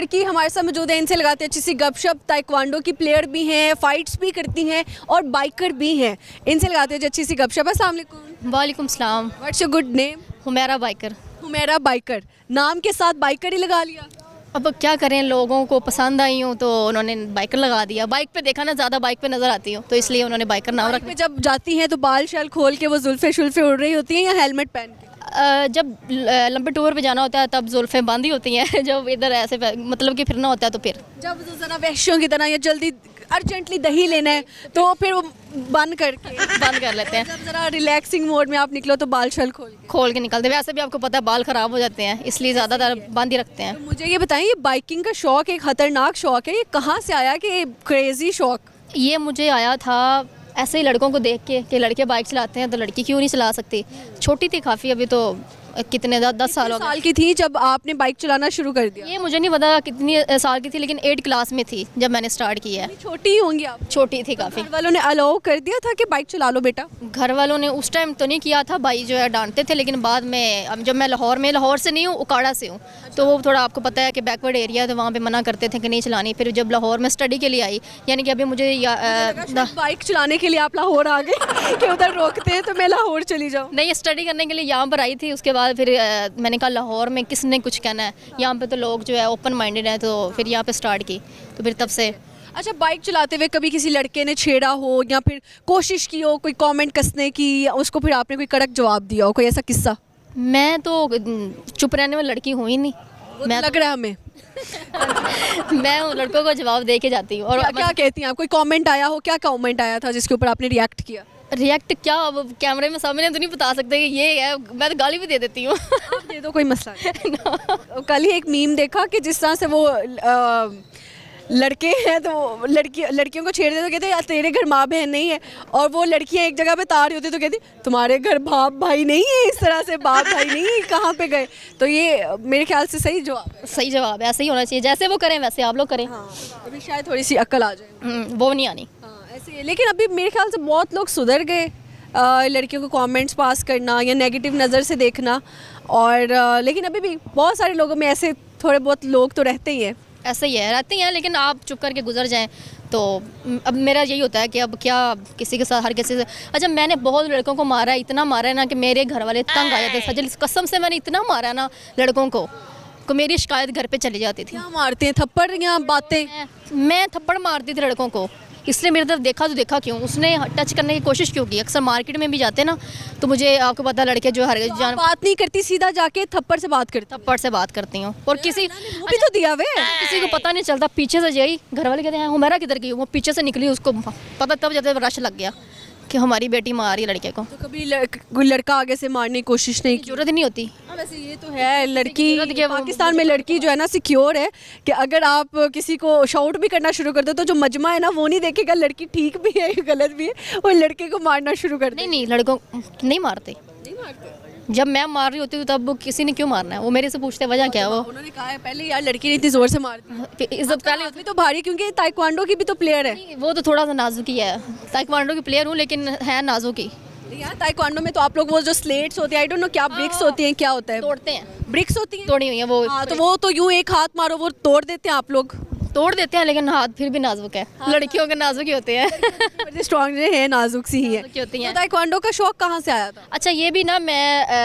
लड़की हमारे साथ मौजूद है, इनसे लगाते हैं अच्छी सी गपशप। ताइक्वांडो की प्लेयर भी हैं, फाइट्स भी करती हैं और बाइकर भी हैं। इनसे लगाते हैं अच्छी सी गपशप। अस्सलाम वालेकुम। वालेकुम सलाम। What's your good name? Humaira biker. Humaira biker, नाम के साथ बाइकर ही लगा लिया। अब क्या करें, लोगों को पसंद आई हूँ तो उन्होंने बाइकर लगा दिया। बाइक पे देखा ना, ज़्यादा बाइक पे नज़र आती हूँ तो इसलिए उन्होंने बाइकर नाम बाइक रखा। पे जब जाती हैं तो बाल शाल खोल के वो जुल्फे शुल्फे उड़ रही होती हैं या हेलमेट पहन के? जब लंबे टूर पे जाना होता है तब जुल्फ़ें बांधी होती हैं। जब इधर ऐसे मतलब कि फिरना होता है तो फिर जब ज़रा वहशियों की तरह या जल्दी अर्जेंटली दही लेना है तो फिर वो बंद करके बंद कर लेते हैं। जब ज़रा रिलैक्सिंग मोड में आप निकलो तो बाल शाल खोल के। निकलते। वैसे भी आपको पता है बाल ख़राब हो जाते हैं, इसलिए ज़्यादातर बांध ही रखते हैं। तो मुझे ये बताएं, ये बाइकिंग का शौक एक ख़तरनाक शौक है, ये कहाँ से आया कि क्रेज़ी शौक? ये मुझे आया था ऐसे ही लड़कों को देख के कि लड़के बाइक चलाते हैं तो लड़की क्यों नहीं चला सकती। छोटी थी काफ़ी, अभी तो कितने 10 साल हो गए। साल की थी जब आपने बाइक चलाना शुरू कर दिया? ये मुझे नहीं पता कितनी साल की थी, लेकिन 8 क्लास में थी जब मैंने स्टार्ट किया है। छोटी ही होंगी आप? छोटी थी काफ़ी। घर वालों ने अलाउ कर दिया था कि बाइक चला लो बेटा? घर वालों ने उस टाइम तो नहीं किया था, भाई जो है डांटते थे, लेकिन बाद में अब जब मैं लाहौर से नहीं हूँ, उकाड़ा से हूँ, तो वो थोड़ा आपको पता है कि बैकवर्ड एरिया है तो वहाँ पे मना करते थे कि नहीं चलानी। फिर जब लाहौर में स्टडी के लिए आई, यानी कि अभी मुझे बाइक चलाने के लिए आप लाहौर आ गए कि उधर रोकते हैं तो मैं लाहौर चली जाऊँ? नहीं, स्टडी करने के लिए यहाँ पर आई थी। उसके बाद फिर मैंने कहा लाहौर में किसने कुछ कहना है, यहाँ पे तो लोग जो है ओपन माइंडेड हैं, तो फिर यहाँ पे स्टार्ट की, तो फिर तब से। अच्छा, बाइक चलाते हुए कभी किसी लड़के ने छेड़ा हो या फिर कोशिश की हो कोई कमेंट कसने की, या उसको फिर आपने कोई कड़क जवाब दिया हो, कोई ऐसा किस्सा? मैं तो चुप रहने वाली लड़की हूँ ही नहीं। मैं लग रहा है हमें मैं उन लड़कों को जवाब दे के जाती हूँ। और क्या कहती हैं आप? कोई कमेंट आया हो? क्या कमेंट आया था जिसके ऊपर आपने रिएक्ट किया? रिएक्ट क्या, अब कैमरे में सामने तो नहीं बता सकते कि ये है, मैं तो गाली भी दे देती हूँ। दे दो, कोई मसला नहीं। कल ही एक मीम देखा कि जिस तरह से वो लड़के हैं तो लड़कियों को छेड़ देते तो कहते यार तेरे घर माँ बहन नहीं है, और वो लड़कियां एक जगह पे तार होती तो कहती तुम्हारे घर बाप भाई नहीं है, इस तरह से बाप भाई नहीं है, कहाँ पे गए? तो ये मेरे ख्याल से सही जवाब है। सही जवाब है, ऐसे ही होना चाहिए, जैसे वो करें वैसे आप लोग करें। हाँ, अभी शायद थोड़ी सी अक्ल आ जाए। वो नहीं आनी। हाँ, ऐसे। लेकिन अभी मेरे ख्याल से बहुत लोग सुधर गए, लड़कियों को कमेंट्स पास करना या नेगेटिव नज़र से देखना, और लेकिन अभी भी बहुत सारे लोगों में ऐसे थोड़े बहुत लोग तो रहते ही हैं। ऐसे ही है, रहते हैं, लेकिन आप चुप करके गुजर जाएं तो। अब मेरा यही होता है कि अब क्या किसी के साथ हर किसी से। अच्छा, मैंने बहुत लड़कों को मारा है, इतना मारा है ना कि मेरे घर वाले तंग आ जाते सजल, कसम से मैंने इतना मारा है ना लड़कों को मेरी शिकायत घर पे चली जाती थी। क्या मारते हैं, थप्पड़ या बातें? मैं थप्पड़ मारती थी लड़कों को, इसलिए मेरी तरफ देखा तो देखा क्यों, उसने टच करने की कोशिश क्यों की। अक्सर मार्केट में भी जाते ना तो मुझे आपको पता लड़के जो हर जान बात नहीं करती, सीधा जाके थप्पड़ से बात करती? थप्पड़ से बात करती हूँ। और किसी भी तो दिया वे, किसी को पता नहीं चलता, पीछे से गई, घर वाले कहते हैं हुमैरा किधर गई, वो पीछे से निकली, उसको पता तब जब रश लग गया कि हमारी बेटी मार रही लड़के को। तो कभी कोई लड़का आगे से मारने की कोशिश नहीं की? जरूरत ही नहीं होती। हाँ, वैसे ये तो है, लड़की पाकिस्तान में लड़की जो है ना सिक्योर है कि अगर आप किसी को शाउट भी करना शुरू कर दो तो जो मजमा है ना वो नहीं देखेगा लड़की ठीक भी है गलत भी है, और लड़के को मारना शुरू कर दे। नहीं, लड़कों नहीं मारते। जब मैं मार रही होती हूँ तब किसी ने क्यों मारना है, वो मेरे से पूछते वजह क्या है। वो उन्होंने कहा है पहले यार लड़की ने इतनी जोर से मार दी, इज्जत पहले अभी तो भारी, क्योंकि ताइक्वांडो की भी तो प्लेयर है। वो तो थोड़ा सा नाजुक ही है, ताइक्वांडो की प्लेयर हूँ लेकिन है नाजुक ही। यार ताइक्वांडो में तो आप लोग वो जो स्लेट्स होती है, आई डोंट नो क्या ब्रिक्स होती हैं, क्या होता है? तोड़ते हैं। ब्रिक्स होती हैं, तोड़ी हुई है वो। हाँ, तो वो तो यूं एक हाथ मारो वो तोड़ देते हैं आप लोग? तोड़ देते हैं, लेकिन हाथ फिर भी नाजुक है। लड़कियों के नाजुक ही होते हैं। स्ट्रॉन्ग है, नाजुक सी ही है। होती हैं। तो ताइक्वांडो का शौक कहाँ से आया था? अच्छा, ये भी ना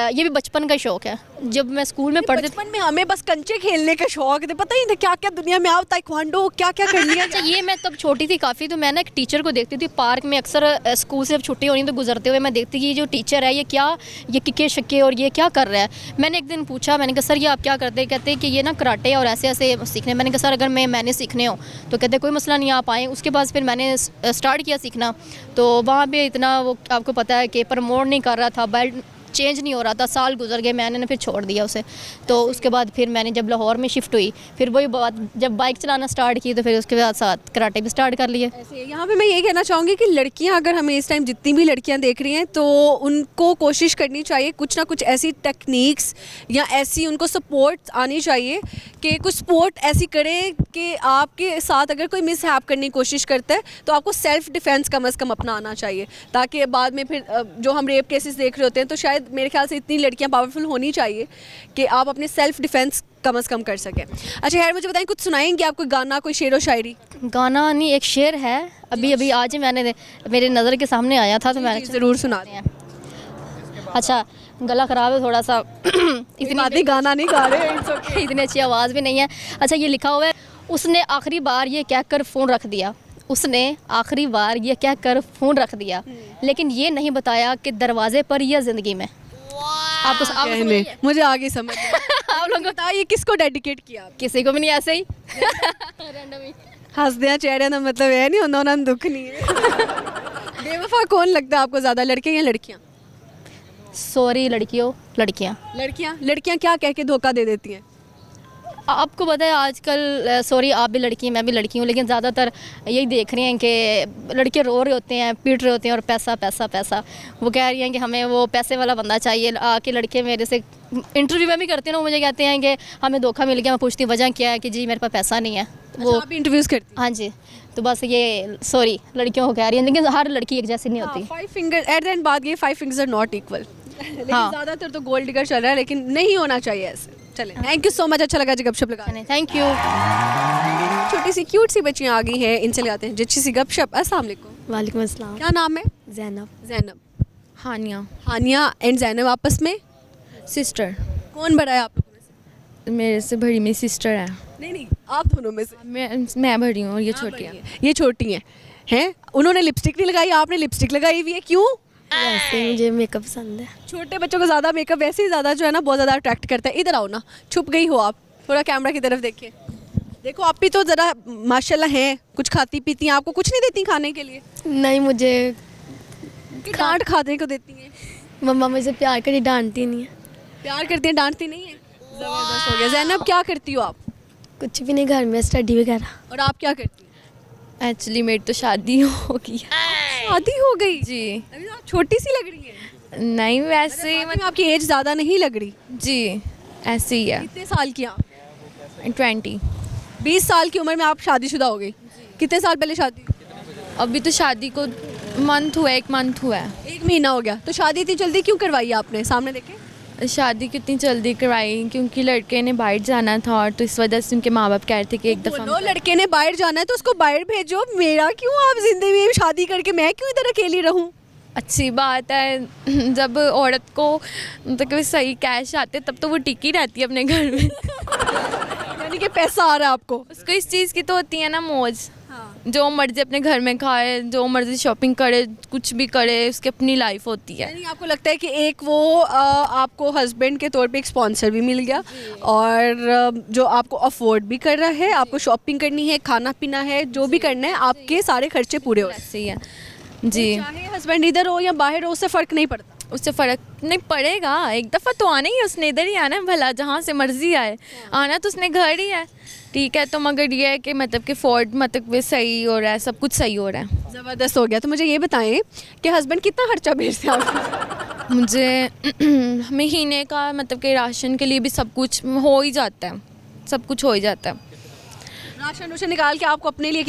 ये भी बचपन का शौक है। जब मैं स्कूल में पढ़ती बचपन में हमें बस कंचे खेलने का शौक था, पता ही था क्या क्या दुनिया में आप ताइक्वांडो क्या क्या कर लिया। अच्छा, ये मैं तब छोटी थी काफ़ी, तो मैं ना एक टीचर को देखती थी पार्क में, अक्सर स्कूल से छुट्टी होनी तो गुजरते हुए मैं देखती कि ये जो टीचर है ये किक्के शक्के और ये क्या कर रहा है। मैंने एक दिन पूछा, मैंने कहा सर ये आप क्या करते हैं? कहते कि ये ना कराटे और ऐसे ऐसे सीखने। मैंने कहा सर अगर मैंने सीखने हो तो कहते कोई मसला नहीं, आप आएँ। उसके बाद फिर मैंने स्टार्ट किया सीखना, तो वहाँ पे इतना वो आपको पता है कि प्रमोट नहीं कर रहा था, बेल्ट चेंज नहीं हो रहा था, साल गुजर गए, मैंने ना फिर छोड़ दिया उसे। तो उसके बाद फिर मैंने जब लाहौर में शिफ्ट हुई, फिर वही बात जब बाइक चलाना स्टार्ट की तो फिर उसके बाद साथ कराटे भी स्टार्ट कर लिए। ऐसे यहाँ पे मैं ये कहना चाहूँगी कि लड़कियाँ, अगर हमें इस टाइम जितनी भी लड़कियाँ देख रही हैं तो उनको कोशिश करनी चाहिए कुछ ना कुछ ऐसी टेक्निक्स या ऐसी उनको सपोर्ट आनी चाहिए कि कुछ स्पोर्ट ऐसी करें आपके साथ अगर कोई मिसहैप करने की कोशिश करता है तो आपको सेल्फ डिफेंस कम से कम अपना आना चाहिए, ताकि बाद में फिर जो हम रेप केसेस देख रहे होते हैं तो शायद मेरे ख्याल से इतनी लड़कियां पावरफुल होनी चाहिए कि आप अपने सेल्फ डिफेंस कम से कम कर सकें। अच्छा यार, मुझे बताएं, कुछ सुनाएंगे आप, कोई गाना, कोई शेर व शायरी? गाना नहीं, एक शेर है, अभी आज ही मैंने मेरे नज़र के सामने आया था तो मैंने ज़रूर सुना दें। अच्छा, गला ख़राब है थोड़ा सा इतनी बातें गाना नहीं गा रहे, इतनी अच्छी आवाज़ भी नहीं है। अच्छा, ये लिखा हुआ है, उसने आखिरी बार ये कहकर फ़ोन रख दिया, उसने आखिरी बार ये कहकर फ़ोन रख दिया, लेकिन ये नहीं बताया कि दरवाजे पर या ज़िंदगी में। आपको मुझे आगे समझ आप लोग बताइए किसको डेडिकेट किया? किसी को भी नहीं, ऐसे ही हंसदे चेहरे का मतलब है नहीं होता, उन्होंने दुख नहीं है। बेवफा कौन लगता है आपको ज़्यादा, लड़के या लड़कियाँ? सॉरी लड़कियों, लड़कियाँ क्या कह के धोखा दे देती हैं? आपको पता है आजकल, सॉरी आप भी लड़की हैं, मैं भी लड़की हूँ, लेकिन ज़्यादातर यही देख रहे हैं कि लड़के रो रहे होते हैं, पीट रहे होते हैं, और पैसा पैसा पैसा, वो कह रही हैं कि हमें वो पैसे वाला बंदा चाहिए। आके लड़के मेरे से इंटरव्यू में भी करते हैं ना, वो मुझे कहते हैं कि हमें धोखा मिल गया। मैं पूछती हूँ वजह क्या है, कि जी मेरे पास पैसा नहीं है। वो आप इंटरव्यूज़ करती हैं? हाँ जी, तो बस ये सॉरी लड़कियों को कह रही हैं, लेकिन हर लड़की एक जैसी नहीं होती। 5 फिंगर एट द एंड, बात ये 5 फिंगर्स आर नॉट इक्वल। लेकिन हाँ। ज़्यादातर तो गोल्ड डिगर चल रहा है, लेकिन नहीं होना चाहिए ऐसे। चले, थैंक यू सो मच, अच्छा लगा जी गपशप लगा। Thank you. छोटी सी क्यूट सी बच्चियाँ आ गई हैं, इनसे लगाते हैं अच्छी सी गपशप। अस्सलाम वालेकुम। वालेकुम अस्सलाम। क्या नाम है? ज़ैनब। जैनब। हानिया। हानिया एंड जैनब आपस में सिस्टर। कौन बड़ा है आप लोगों में से? मेरे से बड़ी मेरी सिस्टर है। नहीं, आप दोनों में से। मैं बड़ी हूँ और ये छोटी है। ये छोटी हैं? उन्होंने लिपस्टिक नहीं लगाई, आपने लिपस्टिक लगाई हुई है, क्यों? वैसे मुझे मेकअप पसंद है। छोटे बच्चों को ज़्यादा मेकअप वैसे ही ज़्यादा जो है ना, बहुत ज़्यादा अट्रैक्ट करता है। इधर आओ ना, छुप गई हो आप, थोड़ा कैमरा की तरफ देखिए। देखो आप भी तो ज़रा माशाल्लाह हैं, कुछ खाती पीती हैं, आपको कुछ नहीं देती खाने के लिए? नहीं, मुझे कि डांट खाने को देती हैं? मम्मा मुझे प्यार करके डांटती नहीं है। प्यार करती हैं, डांटती नहीं है? ज़बरदस्त हो गया। जैनब, क्या करती हो आप? कुछ भी नहीं, घर में स्टडी वगैरह। और आप क्या करती हैं? एक्चुअली मेरी तो शादी हो गई। शादी हो गई जी। अभी तो आप छोटी सी लग रही है। नहीं, वैसे ही मतलब आपकी एज ज़्यादा नहीं लग रही। जी, ऐसे ही है। कितने साल की आप? 20। 20 साल की उम्र में आप शादीशुदा हो गई। कितने साल पहले शादी? अभी तो शादी को मंथ हुआ है, 1 मंथ हुआ है। 1 महीना हो गया। तो शादी इतनी जल्दी क्यों करवाई आपने? सामने देखे। शादी कितनी जल्दी करवाई क्योंकि लड़के ने बाहर जाना था, और तो इस वजह से उनके माँ बाप कह रहे थे कि एक दफ़ा बोलो लड़के ने बाहर जाना है तो उसको बाहर भेजो। मेरा क्यों, आप जिंदगी में शादी करके मैं क्यों इधर अकेली रहूं? अच्छी बात है। जब औरत को मतलब कभी सही कैश आते तब तो वो टिकी रहती है अपने घर में। यानी कि पैसा आ रहा है आपको। उसको इस चीज़ की तो होती है ना मौज। जो मर्जी अपने घर में खाए, जो मर्जी शॉपिंग करे, कुछ भी करे, उसकी अपनी लाइफ होती है। यानी आपको लगता है कि एक वो आपको हस्बैंड के तौर पे एक स्पॉन्सर भी मिल गया, और जो आपको अफोर्ड भी कर रहा है, आपको शॉपिंग करनी है, खाना पीना है, जो भी करना है, आपके सारे खर्चे पूरे हो रहे हैं। ऐसे ही है जी। चाहे हस्बैंड इधर हो या बाहर हो, उससे फ़र्क नहीं पड़ता। उससे फ़र्क नहीं पड़ेगा, एक दफ़ा तो आना ही है, उसने इधर ही आना है, भला जहाँ से मर्जी आए, आना तो उसने घर ही है। ठीक है, तो मगर ये है कि मतलब कि फोर्ड मतलब वे सही हो रहा है, सब कुछ सही हो रहा है। ज़बरदस्त हो गया। तो मुझे ये बताएं कि हस्बैंड कितना खर्चा भेजते हैं आपको? मुझे महीने का मतलब कि राशन के लिए भी सब कुछ हो ही जाता है, सब कुछ हो ही जाता है। राशन वाशन निकाल के आपको अपने लिए